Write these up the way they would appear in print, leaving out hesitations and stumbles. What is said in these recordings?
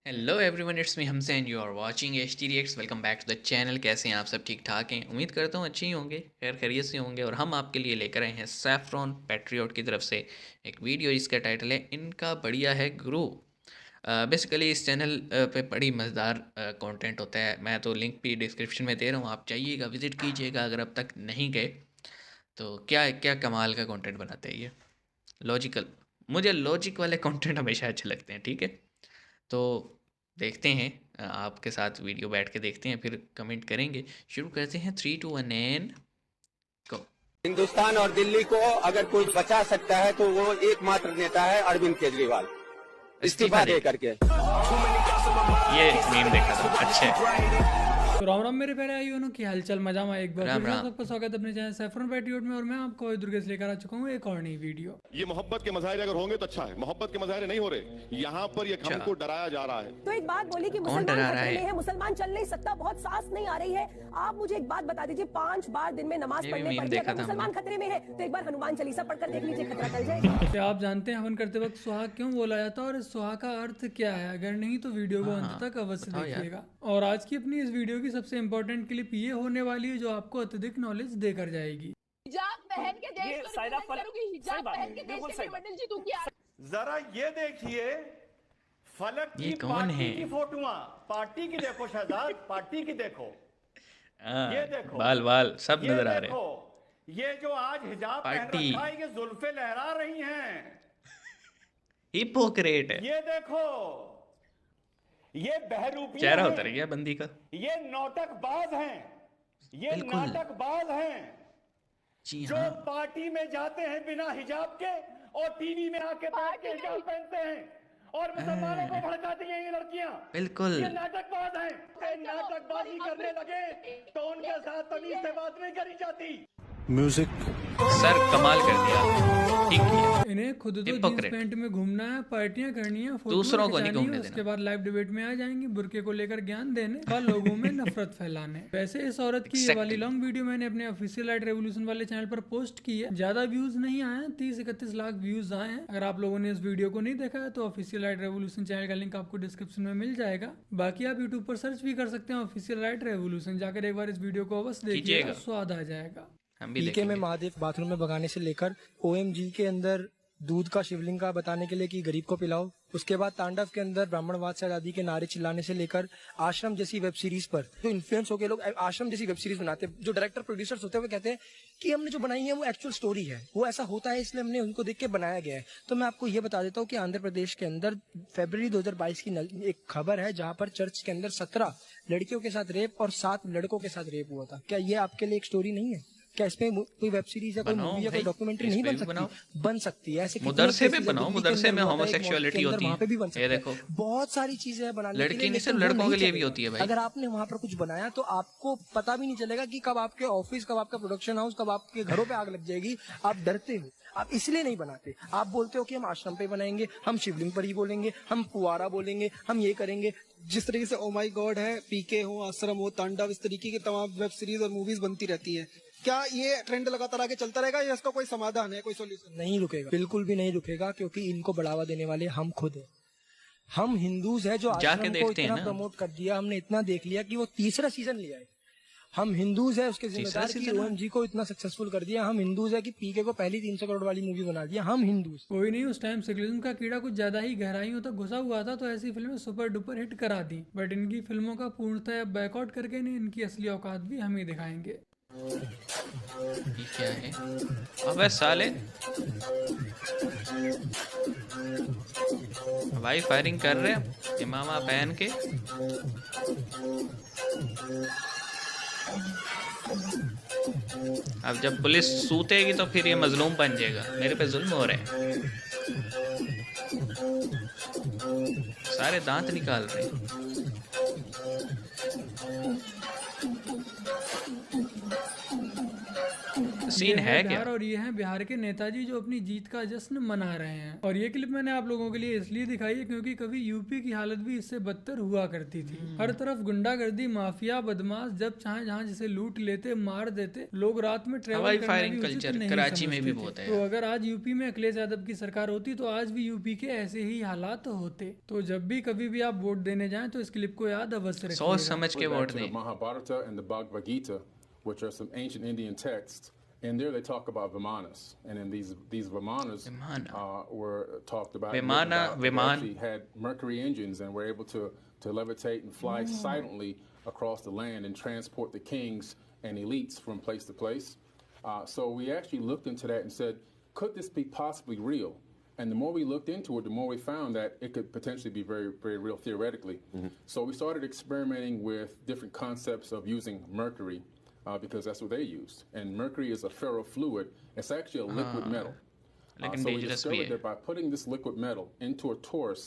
Hello everyone, it's me हमसे and you are watching H T reacts. Welcome back to the channel. कैसे हैं आप सब? ठीक ठाक हैं? उम्मीद करता हूँ अच्छे ही होंगे, खैर खैरियत से होंगे। और हम आपके लिए लेकर आए हैं सैफरॉन पैट्रियट की तरफ से एक वीडियो जिसका टाइटल है इनका बढ़िया है गुरु। बेसिकली इस चैनल पे बड़ी मज़ेदार कंटेंट होता है। मैं तो लिंक भी डिस्क्रिप्शन में दे रहा हूँ, आप जाइएगा, विज़िट कीजिएगा अगर अब तक नहीं गए। तो क्या क्या कमाल का कंटेंट बनाते हैं ये। लॉजिकल, मुझे लॉजिक वाले कंटेंट हमेशा अच्छे लगते हैं। ठीक है, तो देखते हैं। आपके साथ वीडियो बैठ के देखते हैं, फिर कमेंट करेंगे। शुरू करते हैं, 3 2 1 एंड गो। हिंदुस्तान और दिल्ली को अगर कोई बचा सकता है तो वो एकमात्र नेता है अरविंद केजरीवाल, इस्तीफा इस्तीफा दे दे करके। ये मीम देखा था, अच्छे। तो राम राम मेरे प्यारे भाइयों की हालचाल मजा में एक बार राम फिर से राम। सबका स्वागत है अपने चैनल सैफरन पैट्रियट में। और मैं आपको दुर्गेश लेकर आ चुका हूँ एक और नई वीडियो। ये मोहब्बत के मजाहिर अगर होंगे तो अच्छा है, मोहब्बत के मजाहिर नहीं हो रहे। यहाँ पर ये अच्छा, हमको डराया जा रहा है। तो एक बात बोली कि कौन मुसलमान डरा रहा खतरे में है? है, मुसलमान चल नहीं सकता, बहुत सांस नहीं आ रही है। आप मुझे एक बात बता दीजिए, 5 बार दिन में नमाज ये भी पढ़ने मीम पड़ती है, देखा अगर था मुसलमान हमने। खतरे में है तो एक बार हनुमान चालीसा पढ़कर देख लीजिए, खतरा टल जाएगा। क्या आप जानते हैं हवन करते वक्त सुहाग क्यों बोला जाता है और इस सुहाग का अर्थ क्या है? अगर नहीं तो वीडियो को अंत तक अवश्य बताओ यार। देखिएगा। और आज की अपनी इस वीडियो की सबसे इंपॉर्टेंट क्लिप ये होने वाली है जो आपको अत्यधिक नॉलेज देकर जाएगी। हिजाब पहन के देश को रिप्रेजेंट करूंगी, हिजाब पहन के देश के लिए मेडल जीतूंगी। जरा ये देखिए, फलक ये की कौन पार्टी है? की फोटोआं, पार्टी की देखो शहजाद, पार्टी की देखो, ये देखो, बाल बाल सब ये नजर आ रहे देखो, हैं। ये जो आज हिजाब पहन पार्टी। रखा है, ये जुल्फे लहरा रही हैं। हिपोक्रेट है, ये देखो, ये बहरूपियां चेहरा हैं, उतर गया बंदी का। ये नाटकबाज हैं, ये बिल्कुल। नाटकबाज हैं जी जो हाँ, पार्टी में जाते हैं बिना हिजाब के और टीवी में आके बैठ के हिजाब पहनते हैं और मुसलमानों को भड़काती हैं ये लड़कियां। बिल्कुल। ये नाटकबाज हैं। ये नाटकबाजी करने लगे तो उनके साथ तमीज से बात नहीं करी जाती। सर कमाल कर दिया, ठीक किया। इन्हें खुद तो जींस Hypocrite। पैंट में घूमना है, पार्टियां करनी है, फोटो दूसरों को नहीं खिंचानी है, घूमने उसके देना। बाद लाइव डिबेट में आ जाएंगी बुर्के को लेकर ज्ञान देने और लोगों में नफरत फैलाने। वैसे इस औरत की ये वाली Exactly। लॉन्ग वीडियो मैंने अपने ऑफिशियल लाइट रेवोल्यूशन वाले चैनल पर पोस्ट की है। ज्यादा व्यूज नहीं आए हैं, 30-31 लाख व्यूज आए हैं। अगर आप लोगों ने इस वीडियो को नहीं देखा है तो ऑफिशियल लाइट रेवोल्यूशन चैनल का लिंक आपको डिस्क्रिप्शन में मिल जाएगा। बाकी आप यूट्यूब पर सर्च भी कर सकते हैं ऑफिशियल लाइट रेवोल्यूशन, जाकर एक बार इस वीडियो को अवश्य देखिएगा, कीजिएगा। स्वाद आ जाएगा। हम भी पीके में देखेंगे। महादेव बाथरूम में भगाने से लेकर ओएमजी के अंदर दूध का शिवलिंग का बताने के लिए कि गरीब को पिलाओ, उसके बाद तांडव के अंदर ब्राह्मणवाद से आजादी के नारे चिल्लाने से लेकर आश्रम जैसी वेब सीरीज पर जो इन्फ्लुएंस होकर लोग आश्रम जैसी वेब सीरीज बनाते हैं, जो डायरेक्टर प्रोड्यूसर्स होते हैं वो कहते हैं कि हमने जो बनाई है वो एक्चुअल स्टोरी है, वो ऐसा होता है इसलिए हमने उनको देख के बनाया गया है। तो मैं आपको ये बता देता हूँ कि आंध्र प्रदेश के अंदर फरवरी 2022 की एक खबर है जहाँ पर चर्च के अंदर 17 लड़कियों के साथ रेप और 7 लड़कों के साथ रेप हुआ था। क्या ये आपके लिए एक स्टोरी नहीं है? क्या इसमें कोई वेब सीरीज या कोई बनाओ मूवी या कोई भाई, डॉक्यूमेंट्री इस नहीं पे बन भी बनाओ। सकती? बन सकती है। ऐसे कितने मुदरसे cases में हैं, बनाओ, दिल्ली के मुदरसे अंदर में हुआ था, एक homosexuality mosque के अंदर, होती वहाँ है। पे भी बन ये सकती है। देखो, बहुत सारी चीजें हैं बनाने के लड़की लिए, नहीं, सिर्फ लेकिन वो लड़कों नहीं के लिए भी चलेगा। होती है भाई। अगर आपने वहाँ पर कुछ बनाया तो आपको पता भी नहीं चलेगा कि कब आपके ऑफिस, कब आपका प्रोडक्शन हाउस, कब आपके घरों पे आग लग जाएगी। आप डरते हो, आप इसलिए नहीं बनाते। आप बोलते हो कि हम आश्रम पे बनाएंगे, हम शिवलिंग पर ही बोलेंगे, हम फुवारा बोलेंगे, हम ये करेंगे। जिस तरीके से ओ माई गॉड है, पीके हो, आश्रम हो, तांडव, इस तरीके की तमाम वेब सीरीज और मूवीज बनती रहती है। क्या ये ट्रेंड लगातार आगे चलता रहेगा या इसका कोई समाधान है, कोई सोल्यूशन? नहीं रुकेगा, बिल्कुल भी नहीं रुकेगा, क्योंकि इनको बढ़ावा देने वाले हम खुद हैं। हम हिंदूज हैं जो जाके आश्रम को देखते हैं इतना ना। प्रमोट कर दिया, हमने इतना देख लिया कि वो तीसरा सीजन लिया है। हम हिंदूज हैं उसके तीसरा जिम्मेदार कि सीजन है। ओएमजी को इतना सक्सेसफुल कर दिया। हम हिंदूज हैं कि पीके को पहली 300 करोड़ वाली मूवी बना दिया। हम हिंदूज। कोई नहीं, उस टाइम सेकुलरिज्म का कीड़ा कुछ ज्यादा ही गहराइयों तक घुसा हुआ था तो ऐसी फिल्में सुपर डुपर हिट करा दी। बट इनकी फिल्मों का पूर्णतः बैकआउट करके नहीं, इनकी असली औकात भी हम ही दिखाएंगे। ये क्या है? अबे साले, भाई फायरिंग कर रहे हैं इमामा पहन के। अब जब पुलिस सूतेगी तो फिर ये मजलूम बन जाएगा, मेरे पे जुल्म हो रहे हैं। सारे दांत निकाल रहे हैं। सीन है क्या? बिहार और ये हैं बिहार के नेताजी जो अपनी जीत का जश्न मना रहे हैं। और ये क्लिप मैंने आप लोगों के लिए इसलिए दिखाई है क्योंकि कभी यूपी की हालत भी इससे बदतर हुआ करती थी। हर तरफ गुंडागर्दी, माफिया, बदमाश, जब चाहे जहाँ जिसे लूट लेते, मार देते। लोग रात में ट्रेवल हवाई करना फायरिंग भी उचित कल्चर नहीं कराची में भी समझते बहुत थे। है तो यार। अगर आज यूपी में अखिलेश यादव की सरकार होती तो आज भी यूपी के ऐसे ही हालात होते। तो जब भी कभी भी आप वोट देने जाएं तो इस क्लिप को याद अवश्य सोच रखिएगा। समझ के वोट To the दें। Mahabharata and the Bhagavad Gita, which are some ancient Indian texts, and there they talk about Vimanas, and in these Vimanas Vimana. were talked about. Vimana, They Viman. actually had Mercury engines and were able to levitate and fly silently across the land and transport the kings and elites from place to place. So we actually looked into that and said, could this be possibly real? And the more we looked into it, the more we found that it could potentially be very, very real theoretically. So we started experimenting with different concepts of using mercury because that's what they used. And mercury is a ferrofluid. It's actually a liquid metal. लेकिन So we dangerous भी discovered है। that by putting this liquid metal into a torus,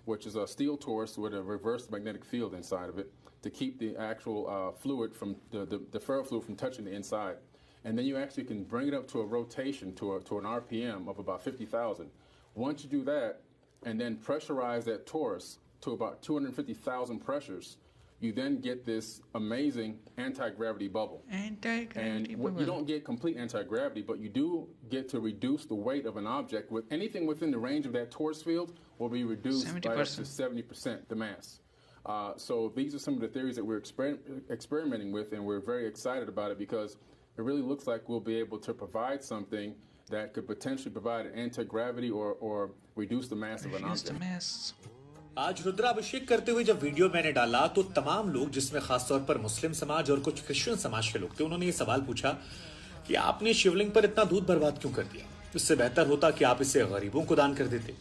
which is a steel torus with a reverse magnetic field inside of it, to keep the actual fluid from the ferrofluid from touching the inside. And then you actually can bring it up to a rotation to an RPM of about 50,000. Once you do that, and then pressurize that torus to about 250,000 pressures, you then get this amazing anti-gravity bubble. Anti-gravity And bubble. you don't get complete anti-gravity, but you do get to reduce the weight of an object. With anything within the range of that torus field will be reduced by up to 70% the mass. So these are some of the theories that we're experimenting with, and we're very excited about it because it really looks like we'll be able to provide something that could potentially provide an anti-gravity or reduce the mass of an Reduce the object. mass. आज रुद्राभिषेक करते हुए जब video मैंने डाला तो तमाम लोग, जिसमें खासतौर पर मुस्लिम समाज और कुछ क्रिश्चियन समाज के लोग थे, उन्होंने ये सवाल पूछा कि आपने शिवलिंग पर इतना दूध बर्बाद क्यों कर दिया? इससे बेहतर होता कि आप इसे गरीबों को दान कर देते।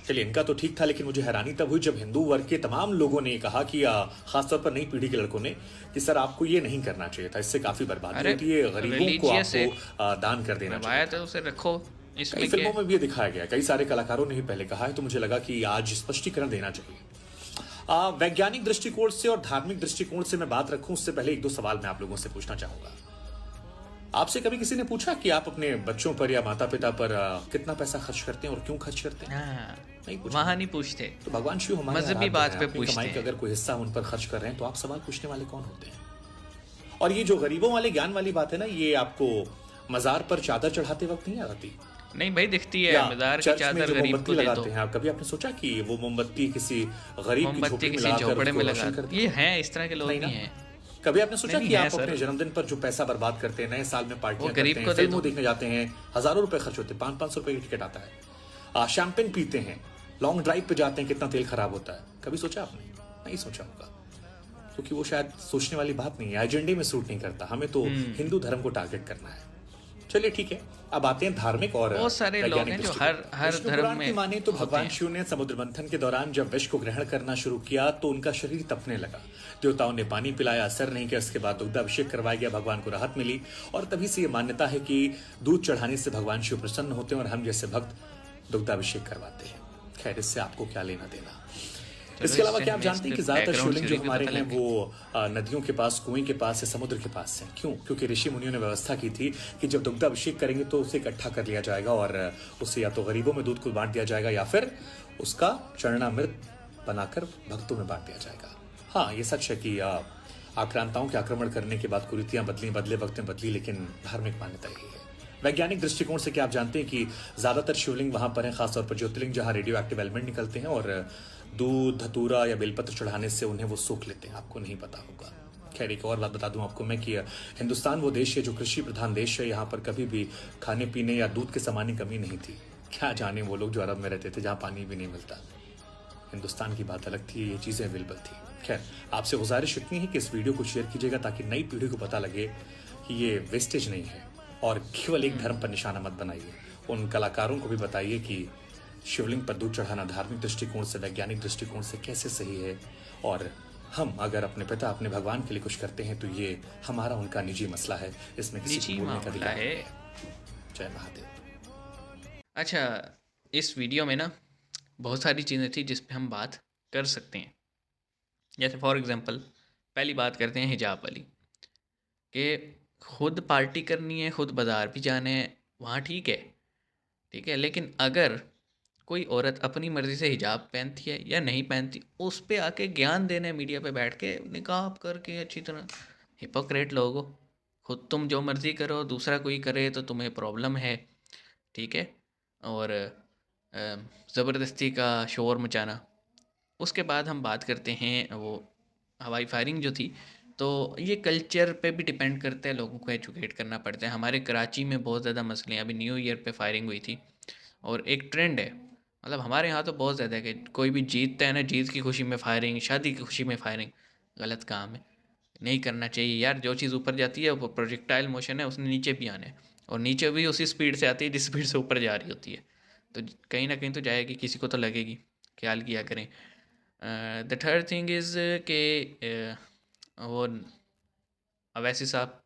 चलिए, इनका तो ठीक था, लेकिन मुझे हैरानी तब हुई जब हिंदू वर्ग के तमाम लोगों ने कहा कि खासतौर पर नई पीढ़ी के लड़कों ने कि सर आपको ये नहीं करना चाहिए था, इससे काफी बर्बादी होती है, गरीबों को आपको दान कर देना चाहिए था। उसे रखो। कई फिल्मों में भी ये दिखाया गया, कई सारे कलाकारों ने ही पहले कहा है, तो मुझे लगा कि आज स्पष्टीकरण देना चाहिए। वैज्ञानिक दृष्टिकोण से और धार्मिक दृष्टिकोण से मैं बात रखूं उससे पहले एक दो सवाल मैं आप लोगों से पूछना चाहूंगा। आपसे कभी किसी ने पूछा कि आप अपने बच्चों पर या माता पिता पर कितना पैसा खर्च करते हैं और क्यों खर्च करते हैं? नहीं पूछते, वहां नहीं पूछते। तो भगवान शिव हमारे मजहबी बात पे पूछते हैं। अगर कोई हिस्सा उन पर खर्च कर रहे हैं तो आप सवाल पूछने वाले कौन होते हैं? और ये जो गरीबों वाले ज्ञान वाली बात है ना, ये आपको मजार पर चादर चढ़ाते वक्त नहीं आती? नहीं भाई, दिखती है मजार की चादर गरीब को लगाते हैं। कभी आपने सोचा कि वो मोमबत्ती किसी गरीब की झोपड़ी में लगाकर ये है, इस तरह के लोग नहीं हैं। कभी आपने सोचा कि आप अपने जन्मदिन पर जो पैसा बर्बाद करते हैं, नए साल में पार्टियां करते हैं, फिल्मों देखने जाते हैं, हजारों रुपए खर्च होते हैं, 500 रुपए की टिकट आता है, शैंपेन पीते हैं, लॉन्ग ड्राइव पे जाते हैं, कितना तेल खराब होता है? कभी सोचा आपने? नहीं सोचा होगा, क्योंकि वो शायद सोचने वाली बात नहीं है, एजेंडे में सूट नहीं करता। हमें तो हिंदू धर्म को टारगेट करना है। चलिए ठीक है, अब आते हैं धार्मिक और बहुत सारे लोग हैं जो हर धर्म में माने तो भगवान शिव ने समुद्र मंथन के दौरान जब विष को ग्रहण करना शुरू किया तो उनका शरीर तपने लगा। देवताओं ने पानी पिलाया, असर नहीं किया। इसके बाद दुग्धाभिषेक करवाया गया, भगवान को राहत मिली और तभी से ये मान्यता है कि दूध चढ़ाने से भगवान शिव प्रसन्न होते हैं और हम जैसे भक्त दुग्धाभिषेक करवाते हैं। खैर, इससे आपको क्या लेना देना। इसके अलावा क्या आप जानते हैं कि ज्यादातर शिवलिंग जो हमारे हैं वो नदियों के पास, कुएं के पास या समुद्र के पास हैं? क्यों? क्योंकि ऋषि मुनियों ने व्यवस्था की थी कि जब दुग्धाभिषेक करेंगे तो उसे इकट्ठा कर लिया जाएगा और उसे या तो गरीबों में दूध को बांट दिया जाएगा या फिर उसका चरणामृत बनाकर भक्तों में बांट दिया जाएगा। हाँ, ये सच है कि आक्रांताओं के आक्रमण करने के बाद कुरीतियां बदले वक्त में बदली, लेकिन धार्मिक मान्यता यही है। वैज्ञानिक दृष्टिकोण से क्या आप जानते हैं कि ज्यादातर शिवलिंग वहां पर हैं, खासतौर पर ज्योतिर्लिंग, जहां रेडियो एक्टिव एलिमेंट निकलते हैं और दूध, धतूरा या बेलपत्र चढ़ाने से उन्हें वो सोख लेते हैं। आपको नहीं पता होगा। खैर, एक और बात बता दूं आपको मैं कि हिंदुस्तान वो देश है जो कृषि प्रधान देश है। यहाँ पर कभी भी खाने पीने या दूध के सामान की कमी नहीं थी। क्या जाने वो लोग जो अरब में रहते थे जहाँ पानी भी नहीं मिलता। हिंदुस्तान की बात अलग थी, ये चीजें अवेलेबल थी। खैर, आपसे गुजारिश इतनी है कि इस वीडियो को शेयर कीजिएगा ताकि नई पीढ़ी को पता लगे कि ये वेस्टेज नहीं है और केवल एक धर्म पर निशाना मत बनाइए। उन कलाकारों को भी बताइए कि शिवलिंग पर दूध चढ़ाना धार्मिक दृष्टिकोण से, वैज्ञानिक दृष्टिकोण से कैसे सही है और हम अगर अपने पिता, अपने भगवान के लिए कुछ करते हैं तो ये हमारा उनका निजी मसला है, इसमें किसी को बोलने का अधिकार है। जय महादेव। अच्छा, इस वीडियो में ना बहुत सारी चीज़ें थी जिस पे हम बात कर सकते हैं। जैसे फॉर एग्जांपल पहली बात करते हैं हिजाब वाली, कि खुद पार्टी करनी है, खुद बाज़ार भी जाना है, वहाँ ठीक है, लेकिन अगर कोई औरत अपनी मर्ज़ी से हिजाब पहनती है या नहीं पहनती, उस पे आके ज्ञान देना है मीडिया पे बैठ के, निकाब करके अच्छी तरह। हिपोक्रेट लोगो, खुद तुम जो मर्ज़ी करो, दूसरा कोई करे तो तुम्हें प्रॉब्लम है, ठीक है। और ज़बरदस्ती का शोर मचाना। उसके बाद हम बात करते हैं वो हवाई फायरिंग जो थी, तो ये कल्चर पे भी डिपेंड करता है, लोगों को एजुकेट करना पड़ता है। हमारे कराची में बहुत ज़्यादा मसले हैं, अभी न्यू ईयर पे फायरिंग हुई थी और एक ट्रेंड है, मतलब हमारे यहाँ तो बहुत ज़्यादा है कि कोई भी जीतता है ना, जीत की खुशी में फायरिंग, शादी की खुशी में फायरिंग। गलत काम है, नहीं करना चाहिए यार। जो चीज़ ऊपर जाती है वो प्रोजेक्टाइल मोशन है, उसने नीचे भी आना है, और नीचे भी उसी स्पीड से आती है जिस स्पीड से ऊपर जा रही होती है, तो कहीं ना कहीं तो जाएगी, किसी को तो लगेगी। ख्याल किया करें। द थर्ड थिंग इज़ के वो अवैसी साहब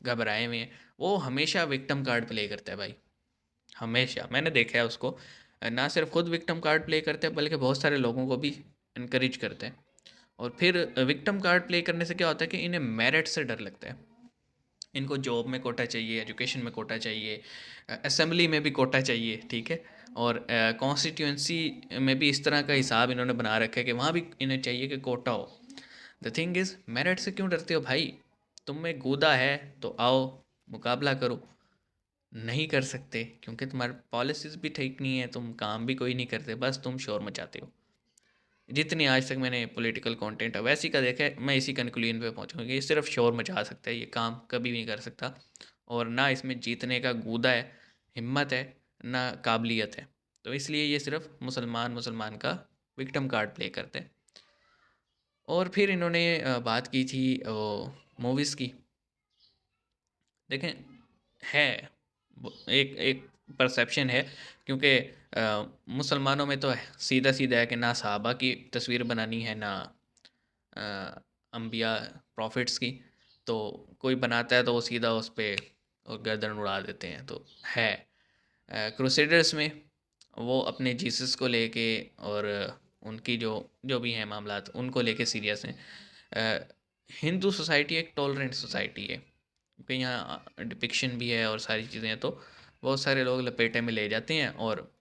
घबराए हुए हैं, वो हमेशा विक्टिम कार्ड प्ले करता है भाई, हमेशा। मैंने देखा है उसको, ना सिर्फ खुद विक्टिम कार्ड प्ले करते हैं बल्कि बहुत सारे लोगों को भी इनकरेज करते हैं। और फिर विक्टिम कार्ड प्ले करने से क्या होता है कि इन्हें मेरिट से डर लगता है। इनको जॉब में कोटा चाहिए, एजुकेशन में कोटा चाहिए, असेंबली में भी कोटा चाहिए, ठीक है। और कॉन्स्टिट्यूंसी में भी इस तरह का हिसाब इन्होंने बना रखा है कि वहाँ भी इन्हें चाहिए कि कोटा हो। द थिंग इज़, मेरिट से क्यों डरते हो भाई? तुम में गूदा है तो आओ, मुकाबला करो। नहीं कर सकते क्योंकि तुम्हारी पॉलिसीज़ भी ठीक नहीं है, तुम काम भी कोई नहीं करते, बस तुम शोर मचाते हो। जितनी आज तक मैंने पॉलिटिकल कंटेंट अवैसी का देखा है, मैं इसी कंक्लूजन पे पहुंचूंगा कि ये सिर्फ शोर मचा सकता है, ये काम कभी भी नहीं कर सकता, और ना इसमें जीतने का गूदा है, हिम्मत है, ना काबिलियत है। तो इसलिए ये सिर्फ मुसलमान का विक्टिम कार्ड प्ले करते हैं। और फिर इन्होंने बात की थी मूवीज़ की। देखें, है एक एक परसेप्शन है, क्योंकि मुसलमानों में तो सीधा सीधा है कि ना सहाबा की तस्वीर बनानी है, ना अंबिया प्रॉफिट्स की। तो कोई बनाता है तो वो सीधा उस पर और गर्दन उड़ा देते हैं। तो है क्रूसेडर्स में वो अपने जीसस को लेके और उनकी जो भी हैं मामलात, उनको लेके सीरियस हैं। हिंदू सोसाइटी एक टॉलरेंट सोसाइटी है, क्योंकि यहाँ डिपिक्शन भी है और सारी चीज़ें हैं, तो बहुत सारे लोग लपेटे में ले जाते हैं, और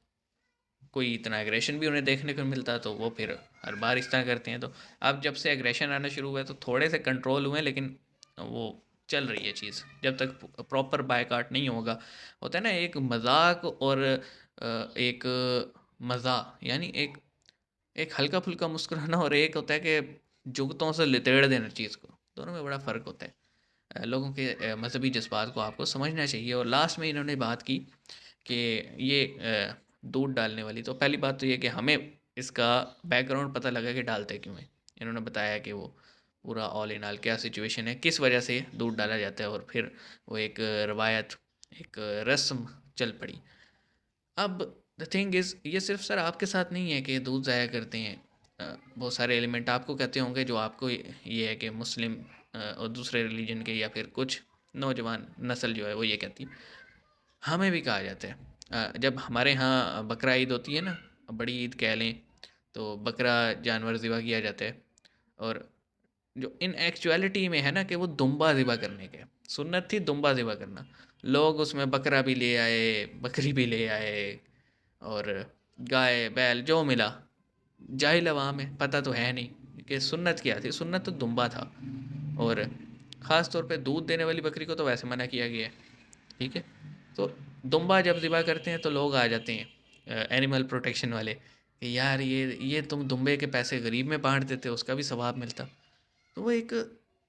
कोई इतना एग्रेशन भी उन्हें देखने को मिलता है तो वो फिर हर बार इस तरह करते हैं। तो अब जब से एग्रेशन आना शुरू हुआ है तो थोड़े से कंट्रोल हुए हैं, लेकिन वो चल रही है चीज़। जब तक प्रॉपर बायकाट नहीं होगा, होता है ना एक मजाक और एक मज़ा, यानी एक हल्का फुल्का मुस्कुराना, और एक होता है कि जुगतों से लितेड़ देना चीज़ को, दोनों में बड़ा फ़र्क होता है। लोगों के मजहबी जज्बात को आपको समझना चाहिए। और लास्ट में इन्होंने बात की कि ये दूध डालने वाली, तो पहली बात तो ये कि हमें इसका बैकग्राउंड पता लगा कि डालते क्यों है। इन्होंने बताया कि वो पूरा ऑल इन ऑल क्या सिचुएशन है, किस वजह से दूध डाला जाता है, और फिर वो एक रवायत, एक रस्म चल पड़ी। अब द थिंग इज़, ये सिर्फ सर आपके साथ नहीं है कि दूध ज़ाया करते हैं, बहुत सारे एलिमेंट आपको कहते होंगे जो आपको ये है कि मुस्लिम और दूसरे रिलीजन के या फिर कुछ नौजवान नस्ल जो है वो ये कहती है। हमें भी कहा जाता है, जब हमारे यहाँ बकरा ईद होती है ना, बड़ी ईद कह लें, तो बकरा जानवर ज़िबा किया जाता है, और जो इन एक्चुअलिटी में है ना कि वो दुम्बा ज़िबा करने के सुन्नत थी, दुम्बा ज़िबा करना। लोग उसमें बकरा भी ले आए, बकरी भी ले आए, और गाय बैल जो मिला, जाहिल अवाम में पता तो है नहीं कि सुन्नत क्या थी। सुन्नत तो दुम्बा था, और ख़ास तौर पे दूध देने वाली बकरी को तो वैसे मना किया गया है, ठीक है। तो दुम्बा जब ज़िबा करते हैं तो लोग आ जाते हैं एनिमल प्रोटेक्शन वाले कि यार ये तुम दुम्बे के पैसे गरीब में बांट देते, उसका भी सवाब मिलता। तो वो एक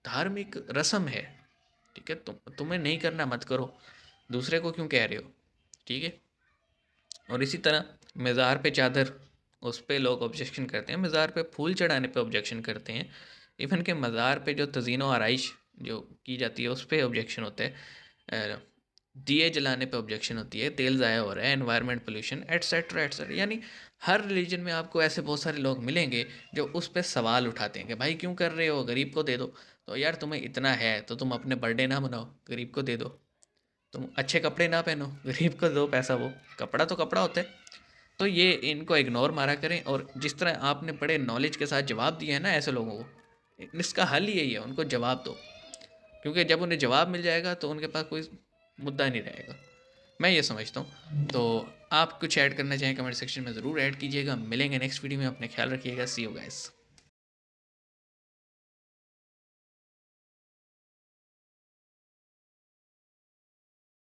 धार्मिक रस्म है, ठीक है। तुम्हें नहीं करना मत करो, दूसरे को क्यों कह रहे हो, ठीक है। और इसी तरह मज़ार पे चादर, उस पर लोग ऑब्जेक्शन करते हैं, मज़ार पे फूल चढ़ाने पे ऑब्जेक्शन करते हैं, इवन के मज़ार पे जो तज़ीन व आराइश जो की जाती है उस पर ऑब्जेक्शन होता है, दिए जलाने पे ऑब्जेक्शन होती है, तेल ज़ाया हो रहा है, एनवायरनमेंट पोल्यूशन एट्सेट्रा एट्सेट्रा। यानी हर रिलीजन में आपको ऐसे बहुत सारे लोग मिलेंगे जो उस पर सवाल उठाते हैं कि भाई क्यों कर रहे हो, गरीब को दे दो। तो यार तुम्हें इतना है तो तुम अपने बर्थडे ना मनाओ, गरीब को दे दो। तुम अच्छे कपड़े ना पहनो, गरीब को दो पैसा, वो कपड़ा तो कपड़ा होता है। तो ये इनको इग्नोर मारा करें, और जिस तरह आपने बड़े नॉलेज के साथ जवाब दिया है ना ऐसे लोगों को, इसका हल यही है, उनको जवाब दो क्योंकि जब उन्हें जवाब मिल जाएगा तो उनके पास कोई मुद्दा नहीं रहेगा, मैं ये समझता हूँ। तो आप कुछ ऐड करना चाहें कमेंट सेक्शन में ज़रूर ऐड कीजिएगा। मिलेंगे नेक्स्ट वीडियो में, अपने ख्याल रखिएगा। सी यू गाइस।